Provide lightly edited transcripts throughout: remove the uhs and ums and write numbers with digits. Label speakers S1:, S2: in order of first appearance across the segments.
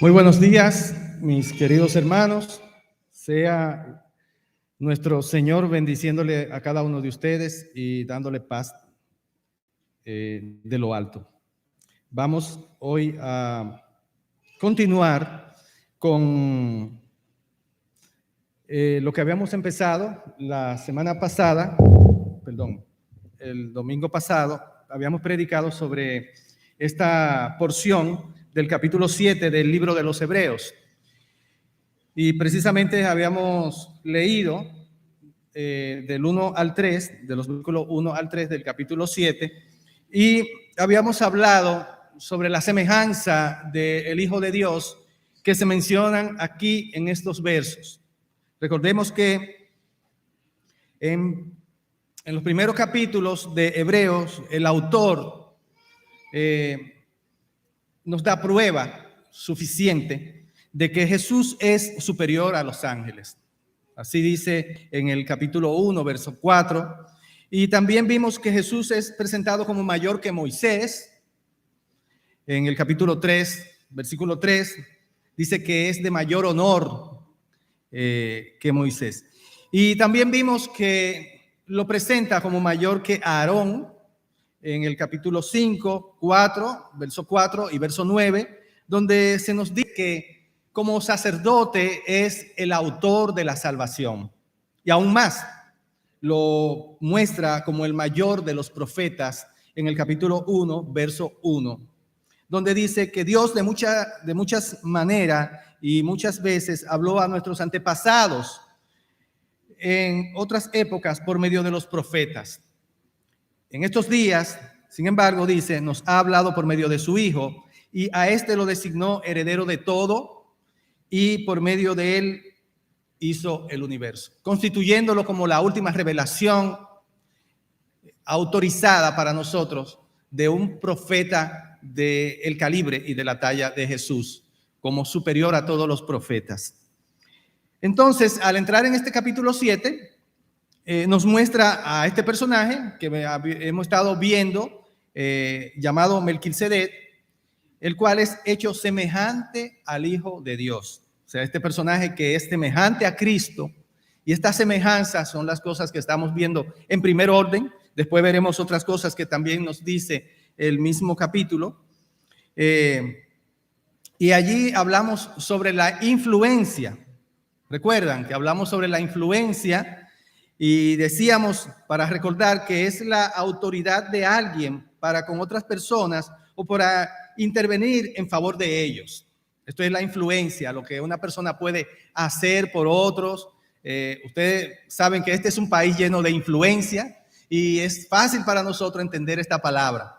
S1: Muy buenos días, mis queridos hermanos. Sea nuestro Señor bendiciéndole a cada uno de ustedes y dándole paz de lo alto. Vamos hoy a continuar con lo que habíamos empezado la semana pasada, el domingo pasado. Habíamos predicado sobre esta porción del capítulo 7 del libro de los Hebreos. Y precisamente habíamos leído del 1 al 3, de los versículos 1 al 3 del capítulo 7, y habíamos hablado sobre la semejanza del Hijo de Dios que se mencionan aquí en estos versos. Recordemos que en los primeros capítulos de Hebreos, el autor nos da prueba suficiente de que Jesús es superior a los ángeles. Así dice en el capítulo 1, verso 4. Y también vimos que Jesús es presentado como mayor que Moisés. En el capítulo 3, versículo 3, dice que es de mayor honor que Moisés. Y también vimos que lo presenta como mayor que Aarón en el capítulo 5, 4, verso 4 y verso 9, donde se nos dice que como sacerdote es el autor de la salvación. Y aún más, lo muestra como el mayor de los profetas en el capítulo 1, verso 1, donde dice que Dios de muchas maneras y muchas veces habló a nuestros antepasados en otras épocas por medio de los profetas. En estos días, sin embargo, dice, nos ha hablado por medio de su Hijo, y a este lo designó heredero de todo, y por medio de él hizo el universo, constituyéndolo como la última revelación autorizada para nosotros de un profeta del calibre y de la talla de Jesús, como superior a todos los profetas. Entonces, al entrar en este capítulo 7, nos muestra a este personaje que hemos estado viendo, llamado Melquisedec, el cual es hecho semejante al Hijo de Dios. O sea, este personaje que es semejante a Cristo, y estas semejanzas son las cosas que estamos viendo en primer orden. Después veremos otras cosas que también nos dice el mismo capítulo. Y allí hablamos sobre la influencia. Recuerdan que hablamos sobre la influencia y decíamos, para recordar, que es la autoridad de alguien para con otras personas o para intervenir en favor de ellos. Esto es la influencia, lo que una persona puede hacer por otros. Ustedes saben que este es un país lleno de influencia y es fácil para nosotros entender esta palabra.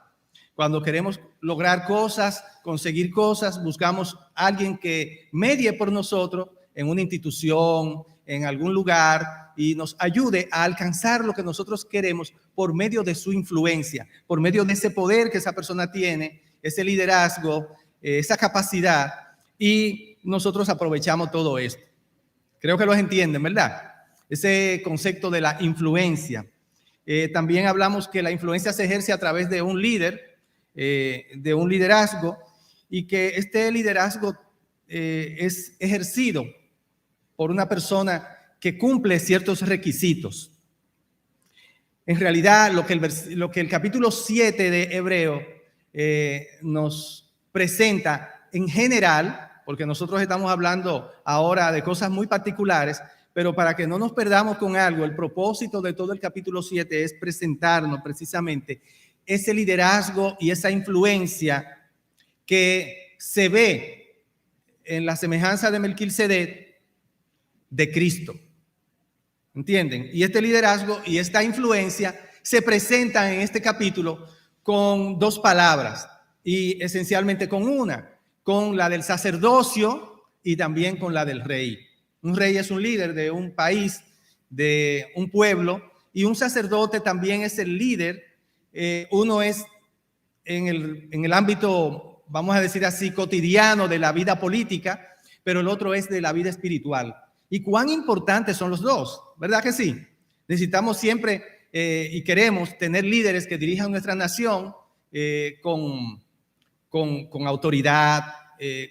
S1: Cuando queremos lograr cosas, conseguir cosas, buscamos a alguien que medie por nosotros en una institución, en algún lugar, y nos ayude a alcanzar lo que nosotros queremos por medio de su influencia, por medio de ese poder que esa persona tiene, ese liderazgo, esa capacidad, y nosotros aprovechamos todo esto. Creo que los entienden, ¿verdad? Ese concepto de la influencia. También hablamos que la influencia se ejerce a través de un líder, de un liderazgo, y que este liderazgo es ejercido por una persona que cumple ciertos requisitos. En realidad, lo que el capítulo 7 de Hebreo nos presenta en general, porque nosotros estamos hablando ahora de cosas muy particulares, pero para que no nos perdamos con algo, el propósito de todo el capítulo 7 es presentarnos precisamente ese liderazgo y esa influencia que se ve en la semejanza de Melquisedec de Cristo. ¿Entienden? Y este liderazgo y esta influencia se presentan en este capítulo con dos palabras y esencialmente con una, con la del sacerdocio y también con la del rey. Un rey es un líder de un país, de un pueblo, y un sacerdote también es el líder. Uno es en el ámbito, vamos a decir así, cotidiano de la vida política, pero el otro es de la vida espiritual. Y cuán importantes son los dos, ¿verdad que sí? Necesitamos siempre y queremos tener líderes que dirijan nuestra nación con autoridad,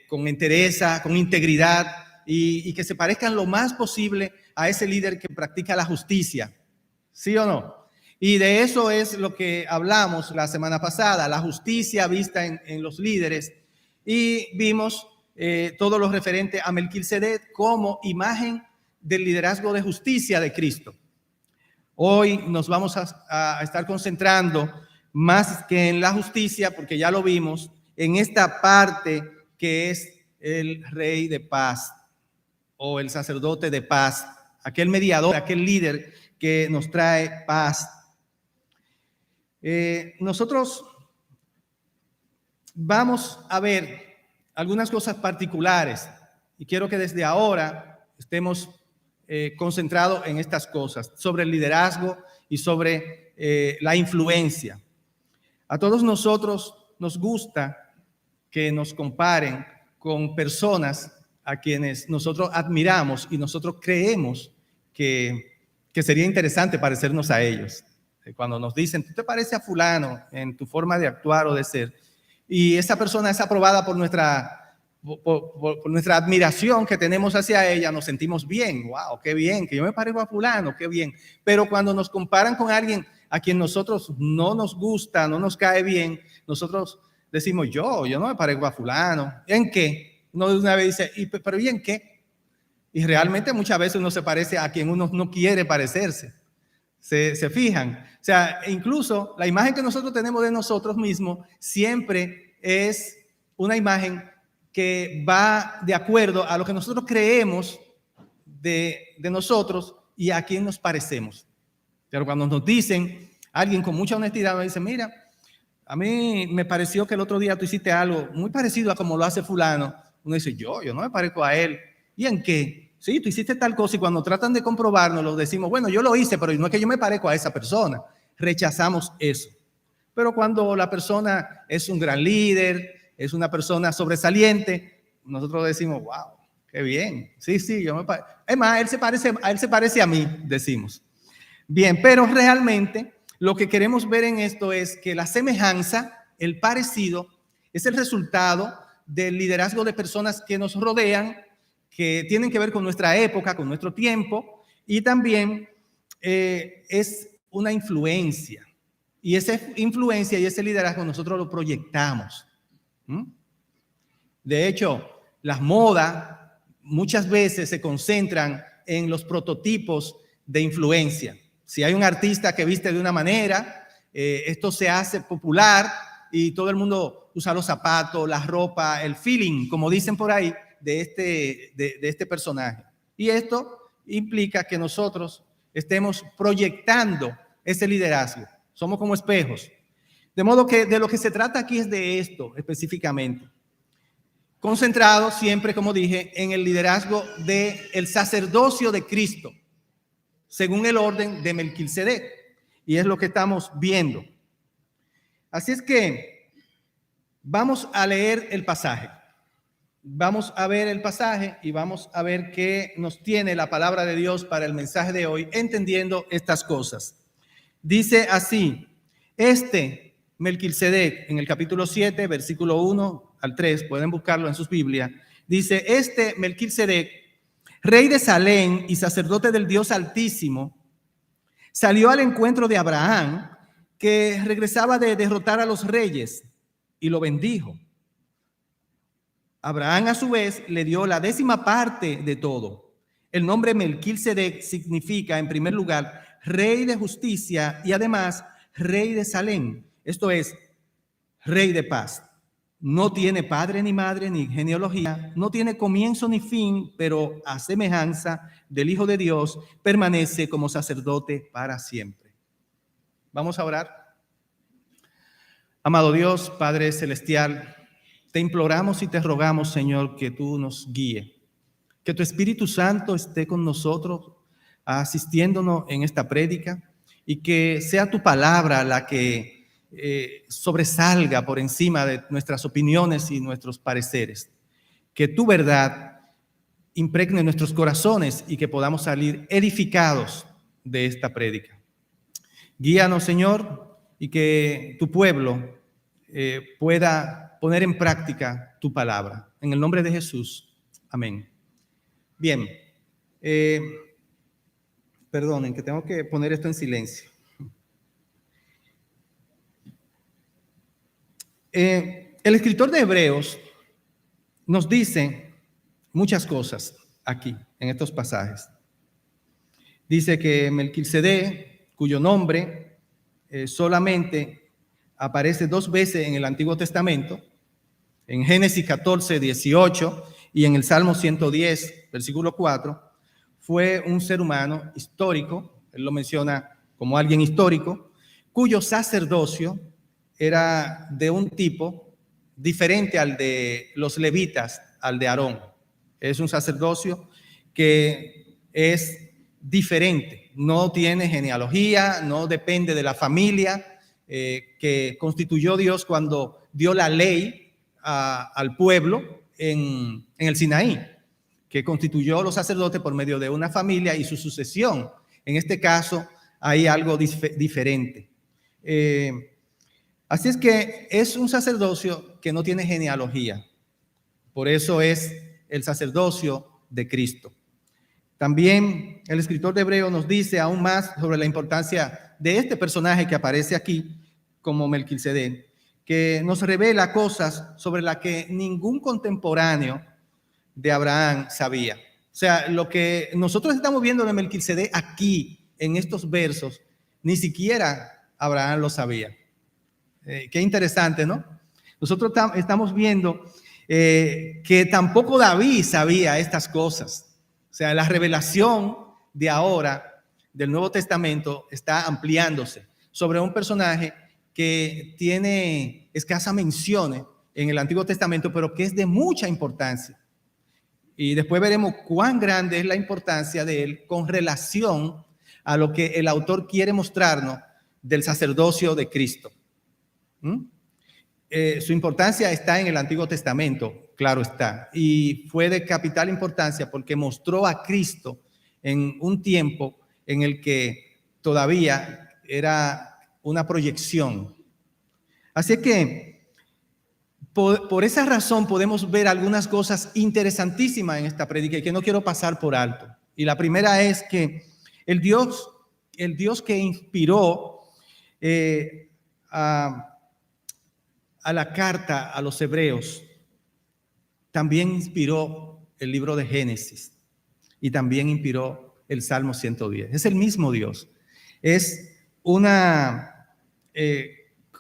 S1: con entereza, con integridad y que se parezcan lo más posible a ese líder que practica la justicia. ¿Sí o no? Y de eso es lo que hablamos la semana pasada, la justicia vista en los líderes. Y vimos todo lo referente a Melquisedec como imagen del liderazgo de justicia de Cristo. Hoy nos vamos a estar concentrando más que en la justicia, porque ya lo vimos, en esta parte que es el rey de paz o el sacerdote de paz, aquel mediador, aquel líder que nos trae paz. Nosotros vamos a ver algunas cosas particulares y quiero que desde ahora estemos concentrados en estas cosas, sobre el liderazgo y sobre la influencia. A todos nosotros nos gusta que nos comparen con personas a quienes nosotros admiramos y nosotros creemos que sería interesante parecernos a ellos. Cuando nos dicen, tú te pareces a fulano en tu forma de actuar o de ser, y esa persona es aprobada por nuestra admiración que tenemos hacia ella, nos sentimos bien. Wow, qué bien, que yo me parezco a fulano, qué bien. Pero cuando nos comparan con alguien a quien nosotros no nos gusta, no nos cae bien, nosotros decimos, yo no me parezco a fulano. ¿En qué? Uno de una vez dice, ¿pero y en qué? Y realmente muchas veces uno se parece a quien uno no quiere parecerse. ¿Se fijan? O sea, incluso la imagen que nosotros tenemos de nosotros mismos siempre es una imagen que va de acuerdo a lo que nosotros creemos de nosotros y a quién nos parecemos. Pero cuando nos dicen, alguien con mucha honestidad nos dice, mira, a mí me pareció que el otro día tú hiciste algo muy parecido a como lo hace fulano. Uno dice, yo no me parezco a él. ¿Y en qué? Sí, tú hiciste tal cosa y cuando tratan de comprobarnos, lo decimos, bueno, yo lo hice, pero no es que yo me parezco a esa persona. Rechazamos eso. Pero cuando la persona es un gran líder, es una persona sobresaliente, nosotros decimos, wow, qué bien. Sí, yo me parezco. Es más, él se parece a mí, decimos. Bien, pero realmente lo que queremos ver en esto es que la semejanza, el parecido, es el resultado del liderazgo de personas que nos rodean, que tienen que ver con nuestra época, con nuestro tiempo, y también es una influencia. Y esa influencia y ese liderazgo nosotros lo proyectamos. De hecho, las modas muchas veces se concentran en los prototipos de influencia. Si hay un artista que viste de una manera, esto se hace popular y todo el mundo usa los zapatos, la ropa, el feeling, como dicen por ahí, de este personaje. Y esto implica que nosotros estemos proyectando ese liderazgo. Somos como espejos. De modo que de lo que se trata aquí es de esto específicamente. Concentrado siempre, como dije, en el liderazgo del sacerdocio de Cristo, según el orden de Melquisedec. Y es lo que estamos viendo. Así es que vamos a leer el pasaje. Vamos a ver el pasaje y vamos a ver qué nos tiene la palabra de Dios para el mensaje de hoy, entendiendo estas cosas. Dice así, Melquisedec, en el capítulo 7, versículo 1 al 3, pueden buscarlo en sus Biblias, dice, Melquisedec, rey de Salem y sacerdote del Dios Altísimo, salió al encuentro de Abraham, que regresaba de derrotar a los reyes, y lo bendijo. Abraham, a su vez, le dio la 10ª parte de todo. El nombre Melquisedec significa, en primer lugar, rey de justicia y además rey de Salem. Esto es, rey de paz. No tiene padre ni madre ni genealogía, no tiene comienzo ni fin, pero a semejanza del Hijo de Dios, permanece como sacerdote para siempre. Vamos a orar. Amado Dios, Padre Celestial, te imploramos y te rogamos, Señor, que tú nos guíes, que tu Espíritu Santo esté con nosotros, asistiéndonos en esta prédica, y que sea tu palabra la que sobresalga por encima de nuestras opiniones y nuestros pareceres. Que tu verdad impregne nuestros corazones y que podamos salir edificados de esta prédica. Guíanos, Señor, y que tu pueblo pueda poner en práctica tu palabra. en el nombre de Jesús. Amén. Bien. Perdonen, que tengo que poner esto en silencio. El escritor de Hebreos nos dice muchas cosas aquí, en estos pasajes. Dice que Melquisedec, cuyo nombre solamente aparece 2 veces en el Antiguo Testamento, en Génesis 14, 18 y en el Salmo 110, versículo 4, fue un ser humano histórico, él lo menciona como alguien histórico, cuyo sacerdocio era de un tipo diferente al de los levitas, al de Aarón. Es un sacerdocio que es diferente, no tiene genealogía, no depende de la familia que constituyó Dios cuando dio la ley al pueblo en el Sinaí, que constituyó los sacerdotes por medio de una familia y su sucesión. En este caso hay algo diferente. Así es que es un sacerdocio que no tiene genealogía. Por eso es el sacerdocio de Cristo. También el escritor de Hebreos nos dice aún más sobre la importancia de este personaje que aparece aquí como Melquisedec, que nos revela cosas sobre las que ningún contemporáneo de Abraham sabía. O sea, lo que nosotros estamos viendo de Melquisedec aquí, en estos versos, ni siquiera Abraham lo sabía. Qué interesante, ¿no? Nosotros estamos viendo que tampoco David sabía estas cosas. O sea, la revelación de ahora del Nuevo Testamento está ampliándose sobre un personaje que tiene escasas menciones en el Antiguo Testamento, pero que es de mucha importancia. Y después veremos cuán grande es la importancia de él con relación a lo que el autor quiere mostrarnos del sacerdocio de Cristo. Su importancia está en el Antiguo Testamento, claro está, y fue de capital importancia porque mostró a Cristo en un tiempo en el que todavía era una proyección. Así que por esa razón podemos ver algunas cosas interesantísimas en esta prédica y que no quiero pasar por alto. Y la primera es que el Dios que inspiró a la carta a los hebreos, también inspiró el libro de Génesis y también inspiró el Salmo 110. Es el mismo Dios. Es una,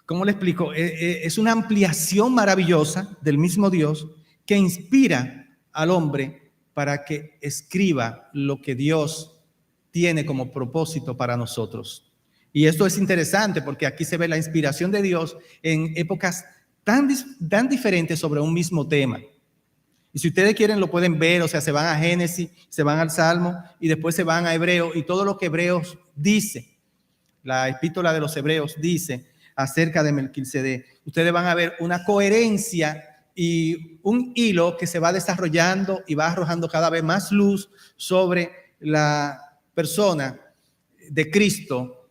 S1: ¿cómo le explico? Es una ampliación maravillosa del mismo Dios que inspira al hombre para que escriba lo que Dios tiene como propósito para nosotros. Y esto es interesante porque aquí se ve la inspiración de Dios en épocas tan diferentes sobre un mismo tema. Y si ustedes quieren lo pueden ver, o sea, se van a Génesis, se van al Salmo y después se van a Hebreos y todo lo que Hebreos dice, la epístola de los Hebreos dice acerca de Melquisedec. Ustedes van a ver una coherencia y un hilo que se va desarrollando y va arrojando cada vez más luz sobre la persona de Cristo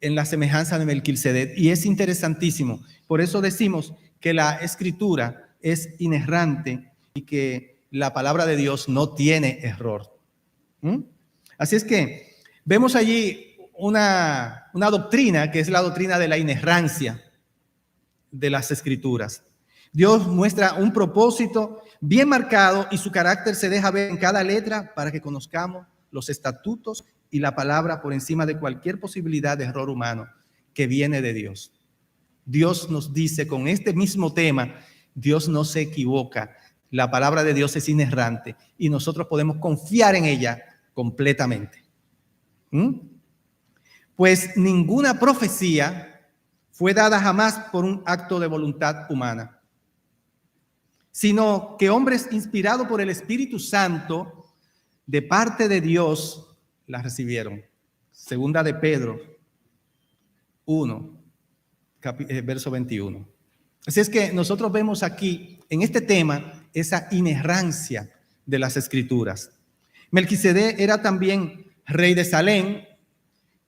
S1: en la semejanza de Melquisedec. Y es interesantísimo. Por eso decimos que la escritura es inerrante y que la palabra de Dios no tiene error. Así es que vemos allí una doctrina que es la doctrina de la inerrancia de las escrituras. Dios muestra un propósito bien marcado y su carácter se deja ver en cada letra para que conozcamos los estatutos y la palabra por encima de cualquier posibilidad de error humano que viene de Dios. Dios nos dice con este mismo tema, Dios no se equivoca, la palabra de Dios es inerrante y nosotros podemos confiar en ella completamente. Pues ninguna profecía fue dada jamás por un acto de voluntad humana, sino que hombres inspirados por el Espíritu Santo de parte de Dios la recibieron. Segunda de Pedro 1, verso 21. Así es que nosotros vemos aquí en este tema esa inerrancia de las escrituras. Melquisedec era también rey de Salem,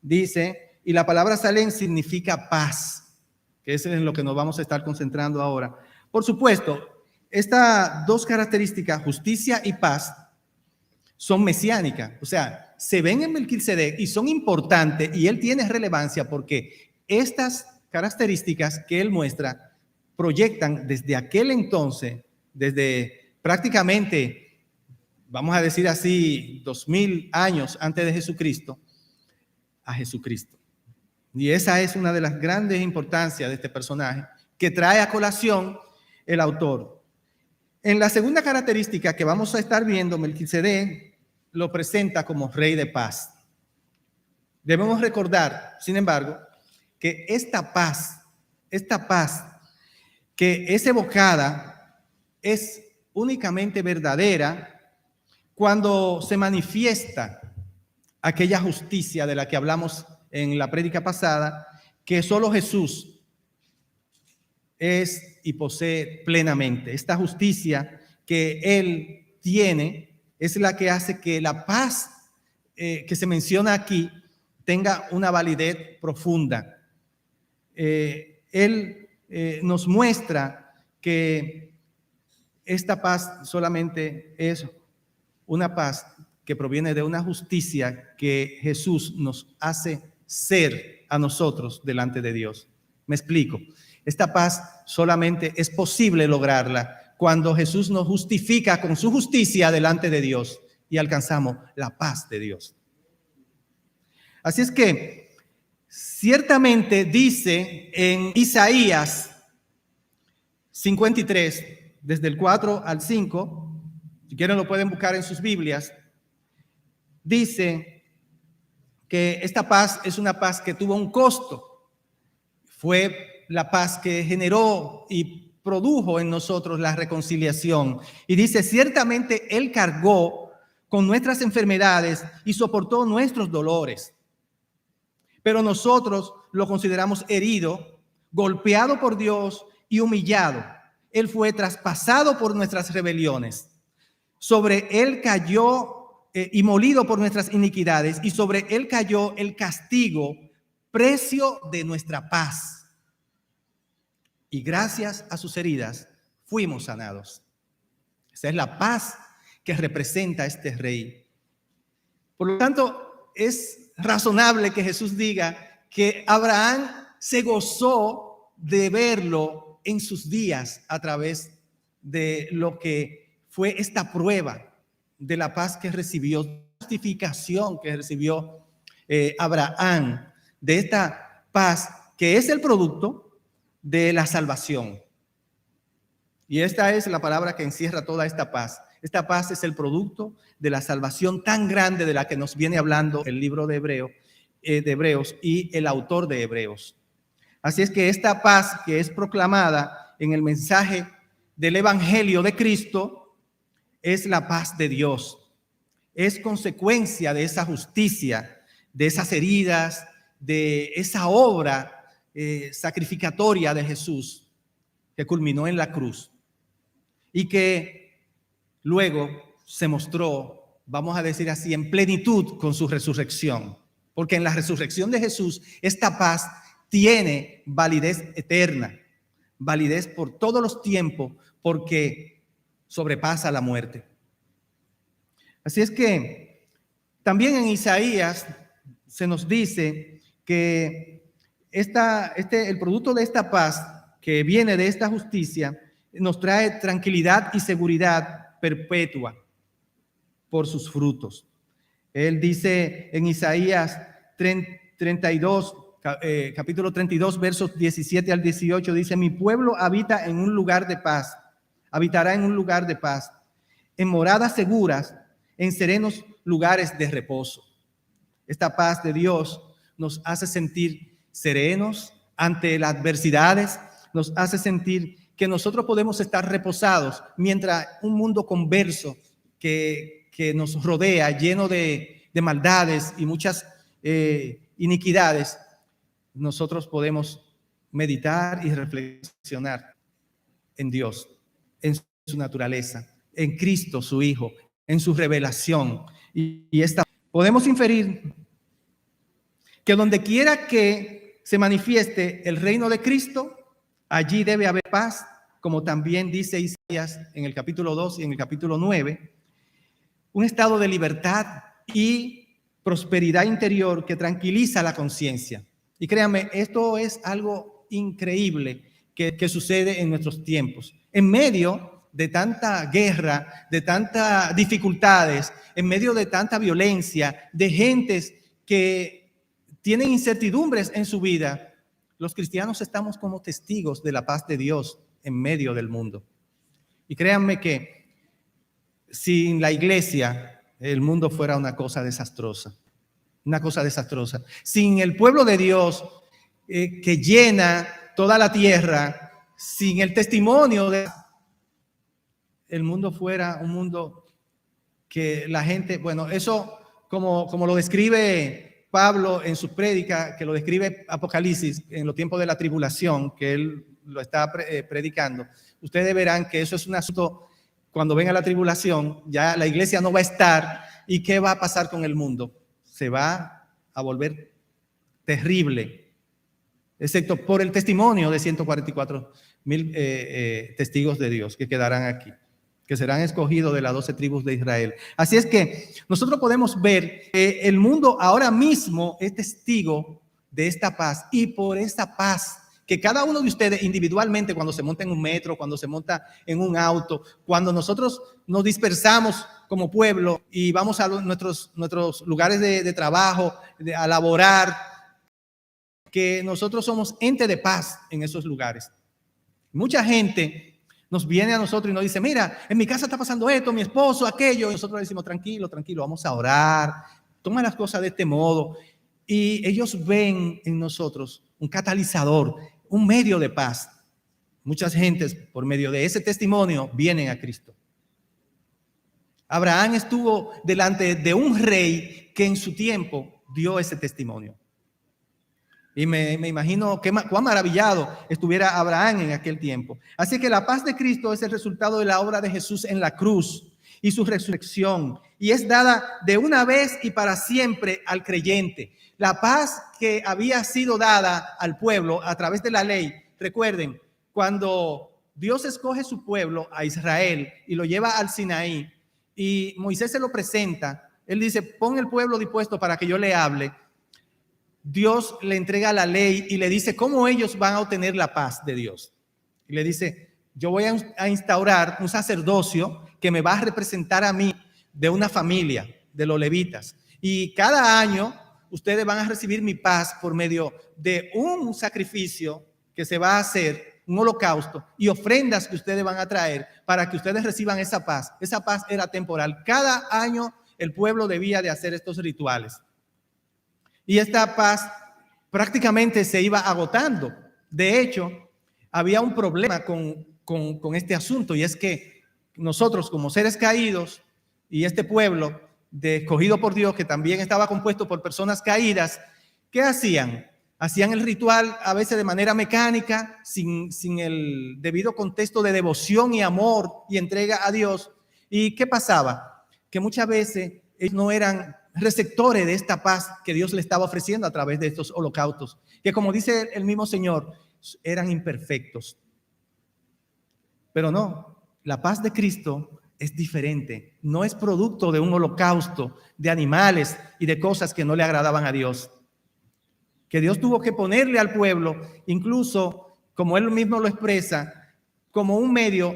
S1: dice, y la palabra Salem significa paz, que eso es en lo que nos vamos a estar concentrando ahora. Por supuesto, estas dos características, justicia y paz, son mesiánicas. O sea, se ven en Melquisedec y son importantes, y él tiene relevancia porque estas características que él muestra proyectan desde aquel entonces, desde prácticamente, vamos a decir así, 2000 años antes de Jesucristo, a Jesucristo. Y esa es una de las grandes importancias de este personaje que trae a colación el autor. En la segunda característica que vamos a estar viendo, Melquisedec lo presenta como rey de paz. Debemos recordar, sin embargo, que esta paz que es evocada es únicamente verdadera cuando se manifiesta aquella justicia de la que hablamos en la prédica pasada, que solo Jesús es y posee plenamente. Esta justicia que él tiene es la que hace que la paz que se menciona aquí tenga una validez profunda. Él nos muestra que esta paz solamente es una paz que proviene de una justicia que Jesús nos hace ser a nosotros delante de Dios. Me explico. Esta paz solamente es posible lograrla cuando Jesús nos justifica con su justicia delante de Dios y alcanzamos la paz de Dios. Así es que ciertamente dice en Isaías 53, desde el 4 al 5, si quieren lo pueden buscar en sus Biblias, dice que esta paz es una paz que tuvo un costo. Fue la paz que generó y produjo en nosotros la reconciliación. Y dice, ciertamente Él cargó con nuestras enfermedades y soportó nuestros dolores. Pero nosotros lo consideramos herido, golpeado por Dios y humillado. Él fue traspasado por nuestras rebeliones. Sobre Él cayó y molido por nuestras iniquidades, y sobre Él cayó el castigo, precio de nuestra paz. Y gracias a sus heridas fuimos sanados. Esa es la paz que representa este rey. Por lo tanto, es razonable que Jesús diga que Abraham se gozó de verlo en sus días a través de lo que fue esta prueba de la paz que recibió, justificación que recibió Abraham, de esta paz que es el producto de la salvación. Y esta es la palabra que encierra toda esta paz. Esta paz es el producto de la salvación tan grande de la que nos viene hablando el libro de Hebreos y el autor de Hebreos. Así es que esta paz que es proclamada en el mensaje del Evangelio de Cristo es la paz de Dios. Es consecuencia de esa justicia, de esas heridas, de esa obra sacrificatoria de Jesús que culminó en la cruz y que luego se mostró, vamos a decir así, en plenitud con su resurrección, porque en la resurrección de Jesús esta paz tiene validez eterna, validez por todos los tiempos, porque sobrepasa la muerte. Así es que también en Isaías se nos dice que el producto de esta paz que viene de esta justicia nos trae tranquilidad y seguridad perpetua por sus frutos. Él dice en Isaías 32, capítulo 32, versos 17 al 18, dice: mi pueblo habita en un lugar de paz, habitará en un lugar de paz, en moradas seguras, en serenos lugares de reposo. Esta paz de Dios nos hace sentir serenos ante las adversidades, nos hace sentir que nosotros podemos estar reposados mientras un mundo converso que nos rodea, lleno de maldades y muchas iniquidades, nosotros podemos meditar y reflexionar en Dios, en su naturaleza, en Cristo, su Hijo, en su revelación. Y podemos inferir que donde quiera que se manifieste el reino de Cristo, allí debe haber paz, como también dice Isaías en el capítulo 2 y en el capítulo 9, un estado de libertad y prosperidad interior que tranquiliza la conciencia. Y créanme, esto es algo increíble que sucede en nuestros tiempos. En medio de tanta guerra, de tantas dificultades, en medio de tanta violencia, de gentes que tienen incertidumbres en su vida, los cristianos estamos como testigos de la paz de Dios en medio del mundo. Y créanme que sin la iglesia, el mundo fuera una cosa desastrosa. Una cosa desastrosa. Sin el pueblo de Dios que llena toda la tierra, sin el testimonio de el mundo fuera un mundo que la gente, bueno, eso como lo describe Pablo en su prédica, que lo describe Apocalipsis en los tiempos de la tribulación, que él lo está predicando, ustedes verán que eso es un asunto, cuando venga la tribulación, ya la iglesia no va a estar, ¿y qué va a pasar con el mundo? Se va a volver terrible, excepto por el testimonio de 144,000 testigos de Dios que quedarán aquí, que serán escogidos de las 12 tribus de Israel. Así es que nosotros podemos ver que el mundo ahora mismo es testigo de esta paz, y por esta paz que cada uno de ustedes individualmente, cuando se monta en un metro, cuando se monta en un auto, cuando nosotros nos dispersamos como pueblo y vamos a nuestros lugares de trabajo, a laborar, que nosotros somos ente de paz en esos lugares. Mucha gente nos viene a nosotros y nos dice, mira, en mi casa está pasando esto, mi esposo, aquello, y nosotros le decimos, tranquilo, tranquilo, vamos a orar, toma las cosas de este modo. Y ellos ven en nosotros un catalizador, un medio de paz. Muchas gentes, por medio de ese testimonio, vienen a Cristo. Abraham estuvo delante de un rey que en su tiempo dio ese testimonio. Y me imagino cuán maravillado estuviera Abraham en aquel tiempo. Así que la paz de Cristo es el resultado de la obra de Jesús en la cruz y su resurrección. Y es dada de una vez y para siempre al creyente. La paz que había sido dada al pueblo a través de la ley. Recuerden, cuando Dios escoge su pueblo, a Israel, y lo lleva al Sinaí, y Moisés se lo presenta, él dice, pon el pueblo dispuesto para que yo le hable. Dios le entrega la ley y le dice cómo ellos van a obtener la paz de Dios. Y le dice, yo voy a instaurar un sacerdocio que me va a representar a mí de una familia, de los levitas. Y cada año ustedes van a recibir mi paz por medio de un sacrificio que se va a hacer, un holocausto, y ofrendas que ustedes van a traer para que ustedes reciban esa paz. Esa paz era temporal. Cada año el pueblo debía de hacer estos rituales. Y esta paz prácticamente se iba agotando. De hecho, había un problema con este asunto, y es que nosotros como seres caídos y este pueblo escogido por Dios, que también estaba compuesto por personas caídas, ¿qué hacían? Hacían el ritual a veces de manera mecánica, sin el debido contexto de devoción y amor y entrega a Dios. ¿Y qué pasaba? Que muchas veces ellos no eran receptores de esta paz que Dios le estaba ofreciendo a través de estos holocaustos, que como dice el mismo Señor, eran imperfectos. Pero no, la paz de Cristo es diferente. No es producto de un holocausto de animales y de cosas que no le agradaban a Dios. Que Dios tuvo que ponerle al pueblo, incluso como él mismo lo expresa, como un medio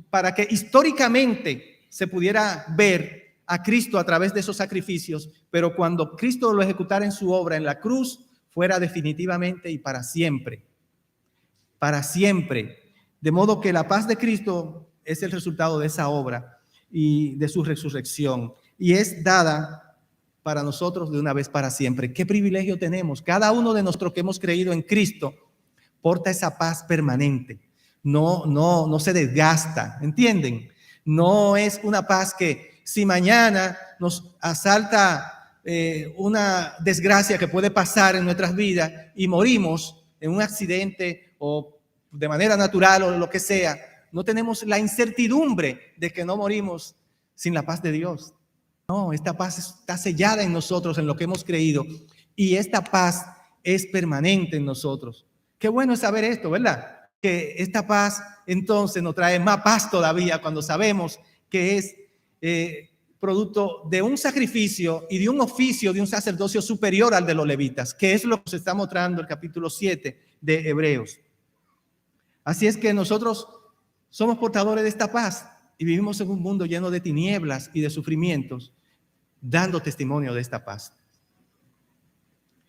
S1: para que históricamente se pudiera ver a Cristo a través de esos sacrificios, pero cuando Cristo lo ejecutara en su obra en la cruz, fuera definitivamente y para siempre. Para siempre. De modo que la paz de Cristo es el resultado de esa obra y de su resurrección, y es dada para nosotros de una vez para siempre. ¿Qué privilegio tenemos? Cada uno de nosotros que hemos creído en Cristo porta esa paz permanente. No se desgasta, ¿entienden? No es una paz que si mañana nos asalta una desgracia que puede pasar en nuestras vidas y morimos en un accidente o de manera natural o lo que sea, no tenemos la incertidumbre de que no morimos sin la paz de Dios. No, esta paz está sellada en nosotros, en lo que hemos creído, y esta paz es permanente en nosotros. Qué bueno es saber esto, ¿verdad? que esta paz entonces nos trae más paz todavía cuando sabemos que es producto de un sacrificio y de un oficio de un sacerdocio superior al de los levitas, que es lo que se está mostrando el capítulo 7 de Hebreos. Así es que nosotros somos portadores de esta paz y vivimos en un mundo lleno de tinieblas y de sufrimientos, dando testimonio de esta paz.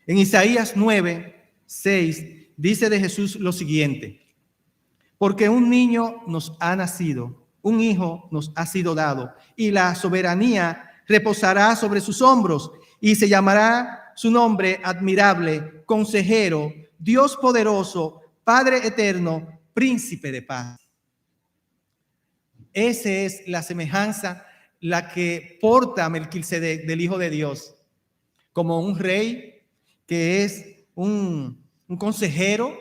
S1: En Isaías 9:6 dice de Jesús lo siguiente: porque un niño nos ha nacido, un hijo nos ha sido dado, y la soberanía reposará sobre sus hombros, y se llamará su nombre admirable, consejero, Dios poderoso, Padre eterno, príncipe de paz. Esa es la semejanza, la que porta Melquisedec del Hijo de Dios, como un rey que es un consejero.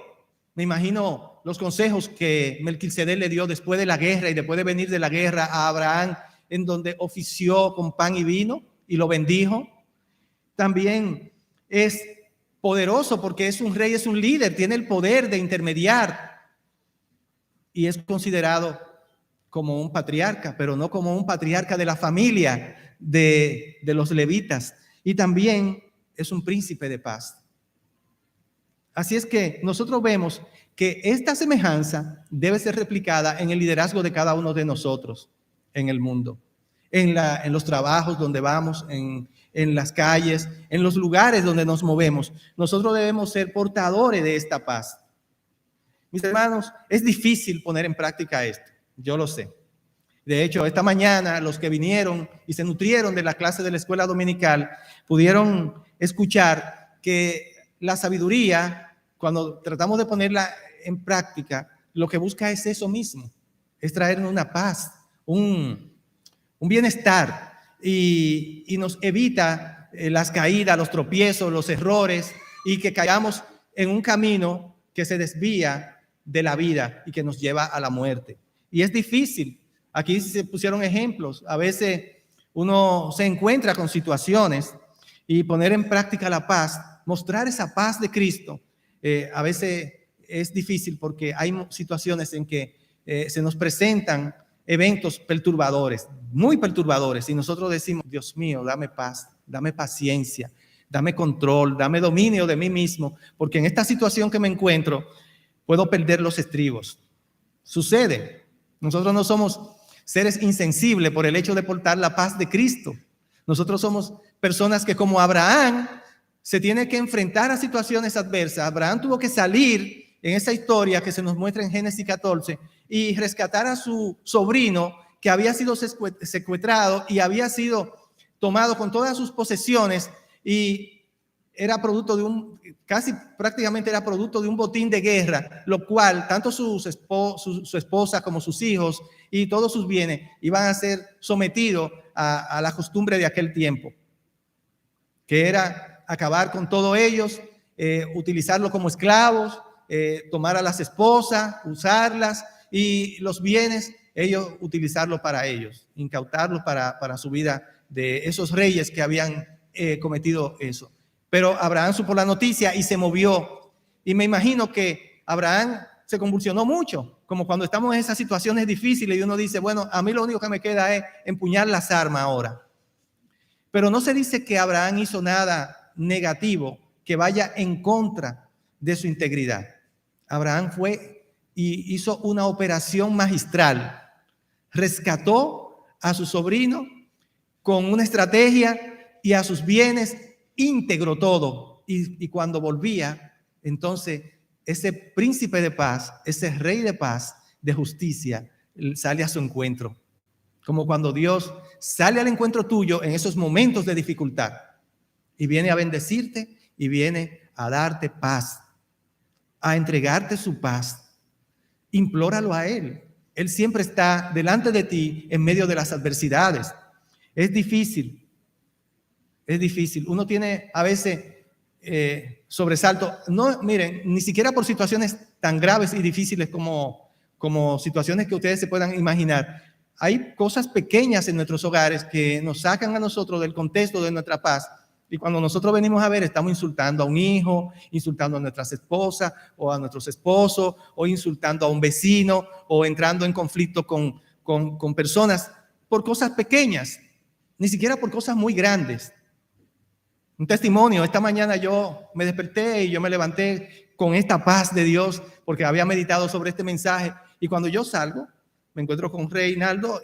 S1: Me imagino los consejos que Melquisedec le dio después de la guerra y después de venir de la guerra a Abraham, en donde ofició con pan y vino y lo bendijo. También es poderoso porque es un rey, es un líder, tiene el poder de intermediar y es considerado como un patriarca, pero no como un patriarca de la familia de los levitas. Y también es un príncipe de paz. Así es que nosotros vemos que esta semejanza debe ser replicada en el liderazgo de cada uno de nosotros en el mundo, en los trabajos donde vamos, en las calles, en los lugares donde nos movemos. Nosotros debemos ser portadores de esta paz. Mis hermanos, es difícil poner en práctica esto, yo lo sé. De hecho, esta mañana los que vinieron y se nutrieron de la clase de la escuela dominical pudieron escuchar que la sabiduría, cuando tratamos de ponerla en práctica, lo que busca es eso mismo, es traernos una paz, un bienestar y nos evita las caídas, los tropiezos, los errores y que caigamos en un camino que se desvía de la vida y que nos lleva a la muerte. Y es difícil. Aquí se pusieron ejemplos. A veces uno se encuentra con situaciones y poner en práctica la paz, mostrar esa paz de Cristo, a veces es difícil porque hay situaciones en que se nos presentan eventos perturbadores, muy perturbadores, y nosotros decimos: Dios mío, dame paz, dame paciencia, dame control, dame dominio de mí mismo, porque en esta situación que me encuentro puedo perder los estribos. Sucede. Nosotros no somos seres insensibles por el hecho de portar la paz de Cristo. Nosotros somos personas que, como Abraham, se tiene que enfrentar a situaciones adversas. Abraham tuvo que salir en esa historia que se nos muestra en Génesis 14 y rescatar a su sobrino que había sido secuestrado y había sido tomado con todas sus posesiones, y era producto de casi prácticamente era producto de un botín de guerra, lo cual tanto su esposa como sus hijos y todos sus bienes iban a ser sometidos a la costumbre de aquel tiempo, que era acabar con todos ellos, utilizarlos como esclavos, tomar a las esposas, usarlas, y los bienes, ellos utilizarlos para ellos, incautarlos para su vida, de esos reyes que habían cometido eso. Pero Abraham supo la noticia y se movió. Y me imagino que Abraham se convulsionó mucho, como cuando estamos en esas situaciones difíciles y uno dice: bueno, a mí lo único que me queda es empuñar las armas ahora. Pero no se dice que Abraham hizo nada negativo que vaya en contra de su integridad. Abraham fue y hizo una operación magistral. Rescató a su sobrino con una estrategia y a sus bienes íntegro todo. Y cuando volvía, entonces ese príncipe de paz, ese rey de paz, de justicia, sale a su encuentro. Como cuando Dios sale al encuentro tuyo en esos momentos de dificultad y viene a bendecirte y viene a darte paz, a entregarte su paz. Implóralo a Él. Él siempre está delante de ti en medio de las adversidades. Es difícil. Es difícil. Uno tiene a veces sobresalto. No, miren, ni siquiera por situaciones tan graves y difíciles como situaciones que ustedes se puedan imaginar. Hay cosas pequeñas en nuestros hogares que nos sacan a nosotros del contexto de nuestra paz Y cuando nosotros venimos a ver, estamos insultando a un hijo, insultando a nuestras esposas o a nuestros esposos, o insultando a un vecino, o entrando en conflicto con personas por cosas pequeñas, ni siquiera por cosas muy grandes. Un testimonio: esta mañana yo me desperté y yo me levanté con esta paz de Dios porque había meditado sobre este mensaje, y cuando yo salgo me encuentro con Reinaldo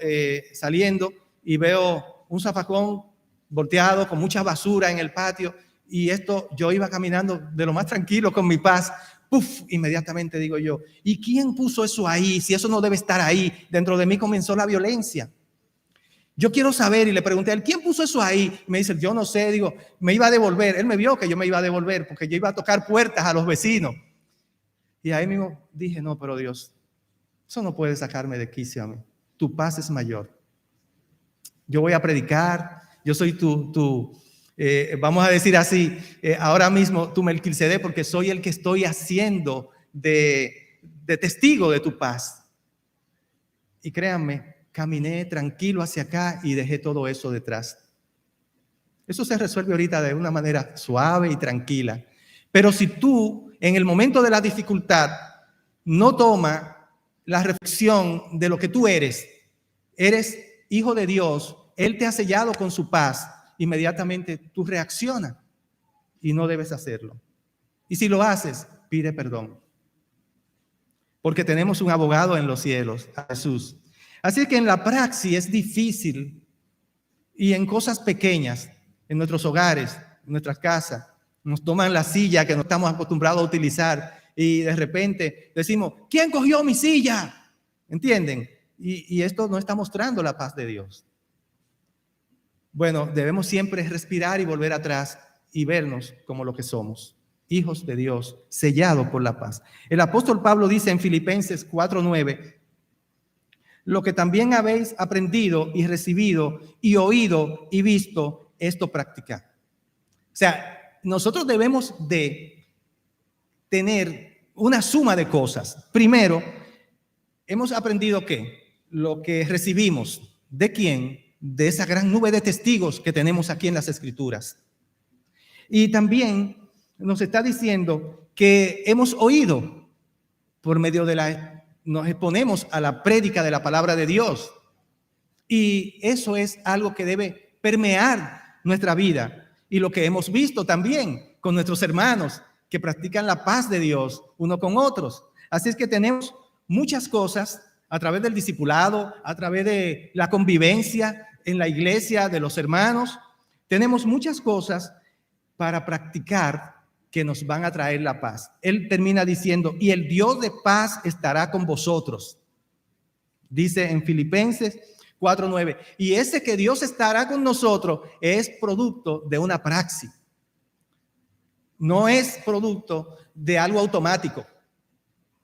S1: saliendo y veo un zafacón volteado con mucha basura en el patio, y yo iba caminando de lo más tranquilo con mi paz. ¡Puf! Inmediatamente digo yo, ¿y quién puso eso ahí? Si eso no debe estar ahí. Dentro de mí comenzó la violencia. Yo quiero saber, y le pregunté a él, ¿quién puso eso ahí? Me dice, yo no sé. Digo, me iba a devolver. Él me vio que yo me iba a devolver porque yo iba a tocar puertas a los vecinos. Y ahí mismo dije, no, pero Dios, eso no puede sacarme de quicio a mí. Tu paz es mayor. Yo voy a predicar, yo soy vamos a decir así, ahora mismo tu Melquisedec, porque soy el que estoy haciendo de testigo de tu paz. Y créanme, caminé tranquilo hacia acá y dejé todo eso detrás. Eso se resuelve ahorita de una manera suave y tranquila. Pero si tú, en el momento de la dificultad, no tomas la reflexión de lo que tú eres hijo de Dios, Él te ha sellado con su paz, inmediatamente tú reaccionas, y no debes hacerlo. Y si lo haces, pide perdón, porque tenemos un abogado en los cielos, a Jesús. Así que en la praxis es difícil, y en cosas pequeñas, en nuestros hogares, en nuestras casas, nos toman la silla que no estamos acostumbrados a utilizar y de repente decimos, ¿quién cogió mi silla? ¿Entienden? Y esto no está mostrando la paz de Dios. Bueno, debemos siempre respirar y volver atrás y vernos como lo que somos, hijos de Dios, sellados por la paz. El apóstol Pablo dice en Filipenses 4:9, lo que también habéis aprendido y recibido y oído y visto, esto practicad. O sea, nosotros debemos de tener una suma de cosas. Primero, hemos aprendido que lo que recibimos, ¿de quién? De esa gran nube de testigos que tenemos aquí en las Escrituras. Y también nos está diciendo que hemos oído por medio nos exponemos a la prédica de la palabra de Dios. Y eso es algo que debe permear nuestra vida. Y lo que hemos visto también con nuestros hermanos que practican la paz de Dios uno con otros. Así es que tenemos muchas cosas a través del discipulado, a través de la convivencia en la iglesia de los hermanos. Tenemos muchas cosas para practicar que nos van a traer la paz. Él termina diciendo, y el Dios de paz estará con vosotros. Dice en Filipenses 4:9, y ese que Dios estará con nosotros es producto de una praxis. No es producto de algo automático.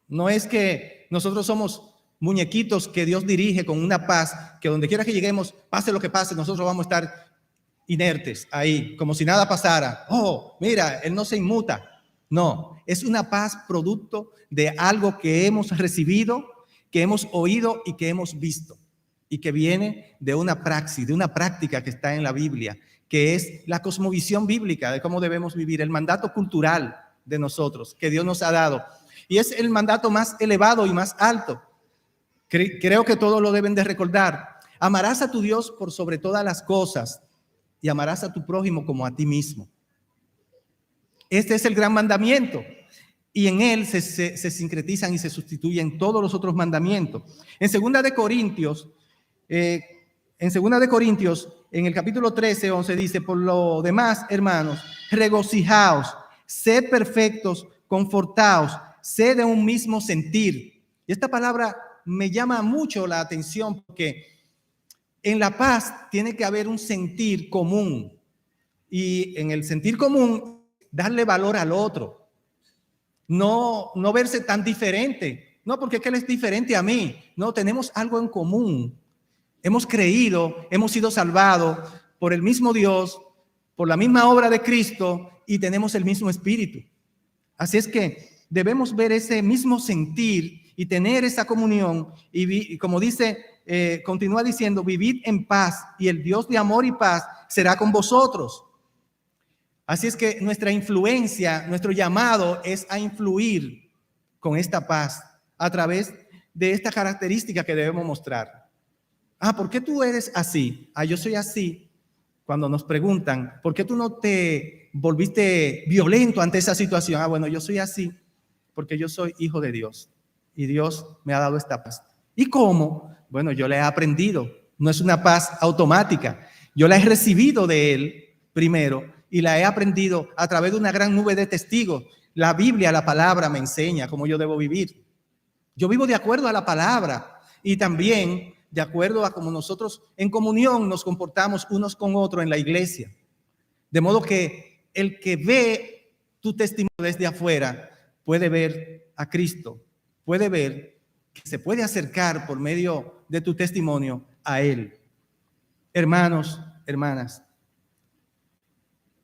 S1: No es que nosotros somos muñequitos que Dios dirige con una paz, que donde quiera que lleguemos, pase lo que pase, nosotros vamos a estar inertes ahí, como si nada pasara. Oh, mira, Él no se inmuta. No, es una paz producto de algo que hemos recibido, que hemos oído y que hemos visto, y que viene de una praxis, de una práctica que está en la Biblia, que es la cosmovisión bíblica de cómo debemos vivir, el mandato cultural de nosotros que Dios nos ha dado. Y es el mandato más elevado y más alto. Creo que todos lo deben de recordar. Amarás a tu Dios por sobre todas las cosas y amarás a tu prójimo como a ti mismo. Este es el gran mandamiento, y en él se sincretizan y se sustituyen todos los otros mandamientos. En 2 de Corintios, en el capítulo 13:11 dice, por lo demás, hermanos, regocijaos, sed perfectos, confortaos, sed de un mismo sentir. Y esta palabra me llama mucho la atención porque en la paz tiene que haber un sentir común, y en el sentir común darle valor al otro, no verse tan diferente, no porque él es diferente a mí, no, tenemos algo en común, hemos creído, hemos sido salvados por el mismo Dios, por la misma obra de Cristo, y tenemos el mismo espíritu. Así es que debemos ver ese mismo sentir y tener esa comunión, y como dice, continúa diciendo, vivid en paz y el Dios de amor y paz será con vosotros. Así es que nuestra influencia, nuestro llamado es a influir con esta paz a través de esta característica que debemos mostrar. ¿Por qué tú eres así? Yo soy así. Cuando nos preguntan, ¿por qué tú no te volviste violento ante esa situación? Bueno, yo soy así porque yo soy hijo de Dios y Dios me ha dado esta paz. ¿Y cómo? Bueno, yo la he aprendido. No es una paz automática. Yo la he recibido de Él primero y la he aprendido a través de una gran nube de testigos. La Biblia, la palabra me enseña cómo yo debo vivir. Yo vivo de acuerdo a la palabra y también de acuerdo a cómo nosotros en comunión nos comportamos unos con otros en la iglesia. De modo que el que ve tu testimonio desde afuera puede ver a Cristo, puede ver que se puede acercar por medio de tu testimonio a Él. Hermanos, hermanas,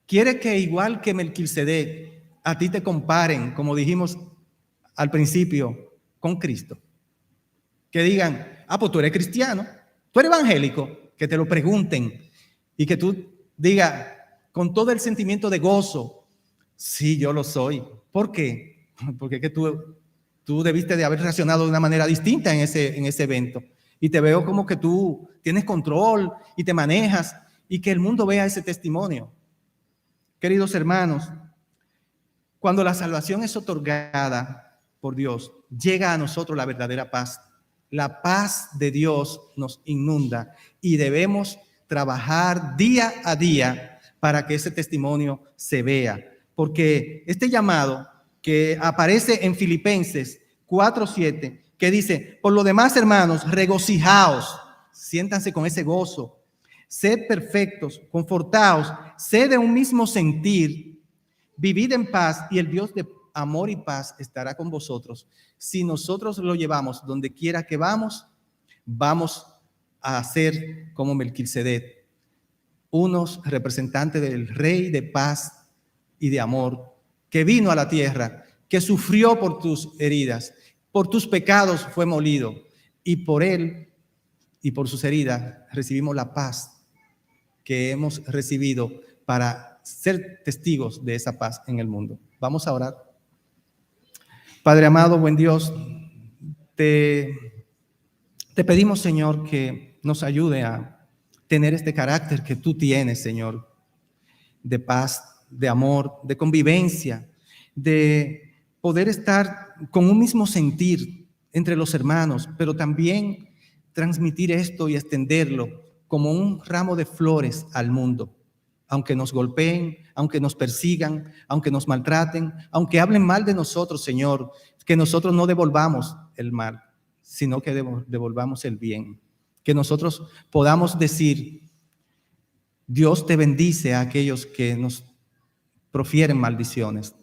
S1: ¿quiere que igual que Melquisedec a ti te comparen, como dijimos al principio, con Cristo? Que digan, pues tú eres cristiano, tú eres evangélico, que te lo pregunten y que tú digas con todo el sentimiento de gozo, sí, yo lo soy. ¿Por qué? Porque es que tú debiste de haber reaccionado de una manera distinta en ese evento. Y te veo como que tú tienes control y te manejas y que el mundo vea ese testimonio. Queridos hermanos, cuando la salvación es otorgada por Dios, llega a nosotros la verdadera paz. La paz de Dios nos inunda y debemos trabajar día a día para que ese testimonio se vea. Porque este llamado que aparece en Filipenses 4:7, que dice, por lo demás, hermanos, regocijaos, siéntanse con ese gozo, sed perfectos, confortaos, sed de un mismo sentir, vivid en paz y el Dios de amor y paz estará con vosotros. Si nosotros lo llevamos donde quiera que vamos a ser como Melquisedec, unos representantes del Rey de paz y de amor, que vino a la tierra, que sufrió por tus heridas, por tus pecados fue molido, y por él y por sus heridas recibimos la paz que hemos recibido para ser testigos de esa paz en el mundo. Vamos a orar. Padre amado, buen Dios, te pedimos, Señor, que nos ayude a tener este carácter que tú tienes, Señor, de paz, de amor, de convivencia, de poder estar con un mismo sentir entre los hermanos, pero también transmitir esto y extenderlo como un ramo de flores al mundo. Aunque nos golpeen, aunque nos persigan, aunque nos maltraten, aunque hablen mal de nosotros, Señor, que nosotros no devolvamos el mal, sino que devolvamos el bien. Que nosotros podamos decir, Dios te bendice a aquellos que nos profieren maldiciones.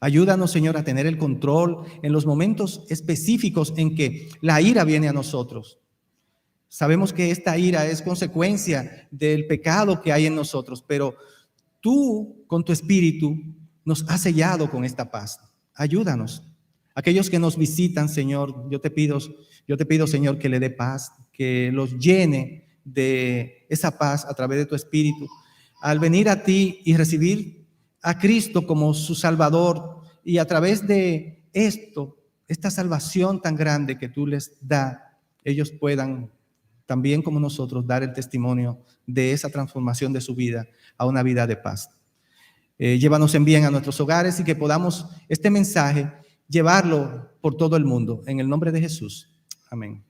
S1: Ayúdanos, Señor, a tener el control en los momentos específicos en que la ira viene a nosotros. Sabemos que esta ira es consecuencia del pecado que hay en nosotros, pero tú, con tu espíritu, nos has sellado con esta paz. Ayúdanos. Aquellos que nos visitan, Señor, yo te pido, Señor, que le dé paz, que los llene de esa paz a través de tu espíritu. Al venir a ti y recibir a Cristo como su Salvador, y a través de esta salvación tan grande que tú les das, ellos puedan también como nosotros dar el testimonio de esa transformación de su vida a una vida de paz. Llévanos en bien a nuestros hogares y que podamos este mensaje llevarlo por todo el mundo. En el nombre de Jesús. Amén.